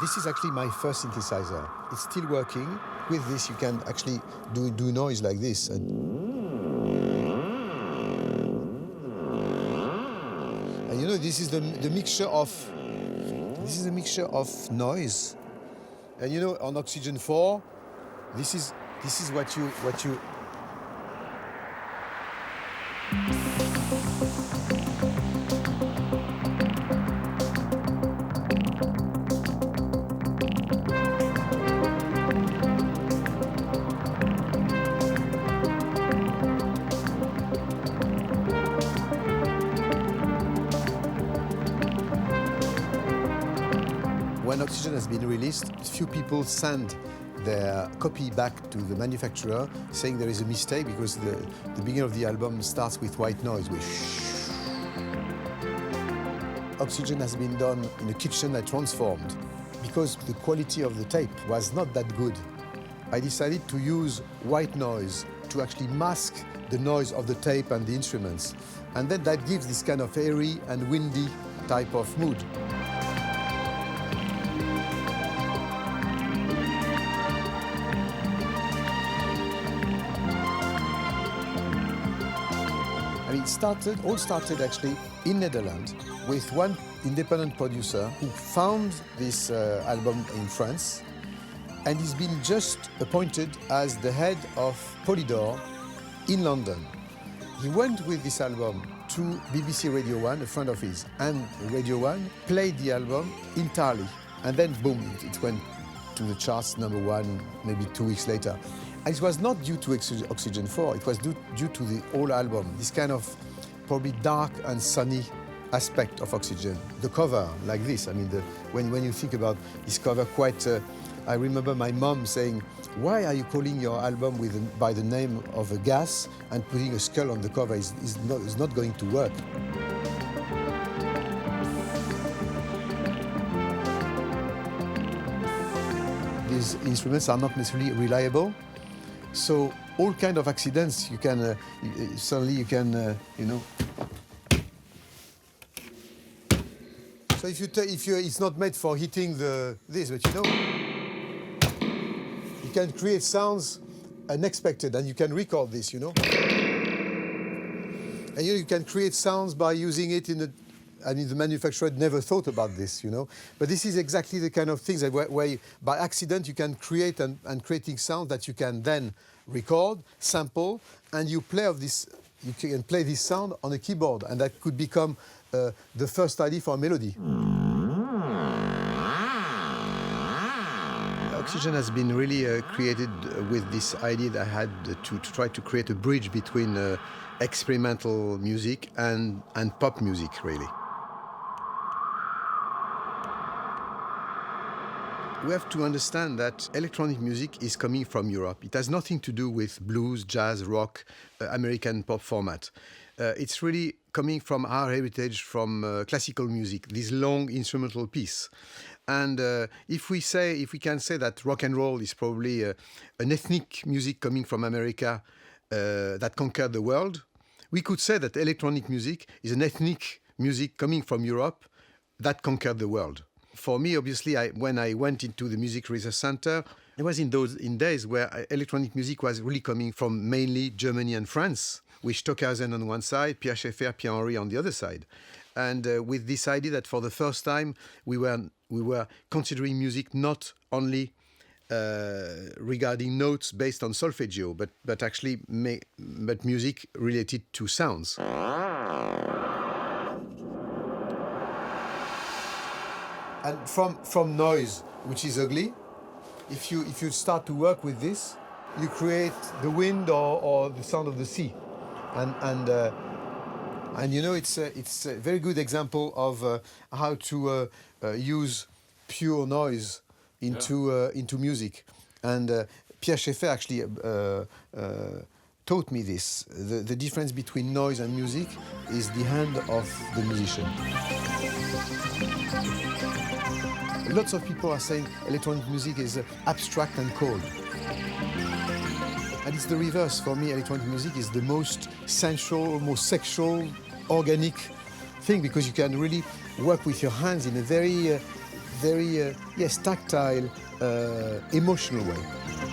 This is actually my first synthesizer. It's still working. With this, you can actually do noise like this. And you know, this is the mixture of noise. And you know, on Oxygène 4, this is what you. When Oxygène has been released, few people send their copy back to the manufacturer saying there is a mistake because the beginning of the album starts with white noise. Oxygène has been done in a kitchen I transformed. Because the quality of the tape was not that good, I decided to use white noise to actually mask the noise of the tape and the instruments. And then that gives this kind of airy and windy type of mood. It all started actually in Netherlands with one independent producer who found this album in France, and he's been just appointed as the head of Polydor in London. He went with this album to BBC Radio 1, a friend of his, and Radio 1 played the album entirely. And then, boom, it went to the charts #1, maybe 2 weeks later. And it was not due to Oxygène 4, it was due to the whole album, this kind of probably dark and sunny aspect of Oxygène. The cover, like this, I mean, when you think about this cover, quite, I remember my mom saying, why are you calling your album by the name of a gas and putting a skull on the cover? It's not going to work. These instruments are not necessarily reliable. So all kind of accidents, you can suddenly you can you know. So if it's not made for hitting this, but you know, you can create sounds unexpected, and you can record this, you know. And you can create sounds by using it in the manufacturer never thought about this, you know. But this is exactly the kind of things that where by accident you can create and creating sound that you can then record, sample, and you can play this sound on a keyboard, and that could become the first idea for a melody. Oxygène has been really created with this idea that I had to try to create a bridge between experimental music and pop music, really. We have to understand that electronic music is coming from Europe. It has nothing to do with blues, jazz, rock, American pop format. It's really coming from our heritage from classical music, this long instrumental piece. And if we can say that rock and roll is probably an ethnic music coming from America that conquered the world, we could say that electronic music is an ethnic music coming from Europe that conquered the world. For me, obviously, when I went into the Music Research Center, it was in days where electronic music was really coming from mainly Germany and France, with Stockhausen on one side, Pierre Schaeffer, Pierre Henry on the other side. And with this idea that for the first time, we were considering music not only regarding notes based on solfeggio, but actually but music related to sounds. And from noise, which is ugly, if you start to work with this, you create the wind or the sound of the sea, and you know it's a very good example of how to use pure noise into music. And Pierre Schaeffer actually taught me this. The difference between noise and music is the hand of the musician. Lots of people are saying electronic music is abstract and cold. And it's the reverse. For me, electronic music is the most sensual, most sexual, organic thing, because you can really work with your hands in a very, very, yes, tactile, emotional way.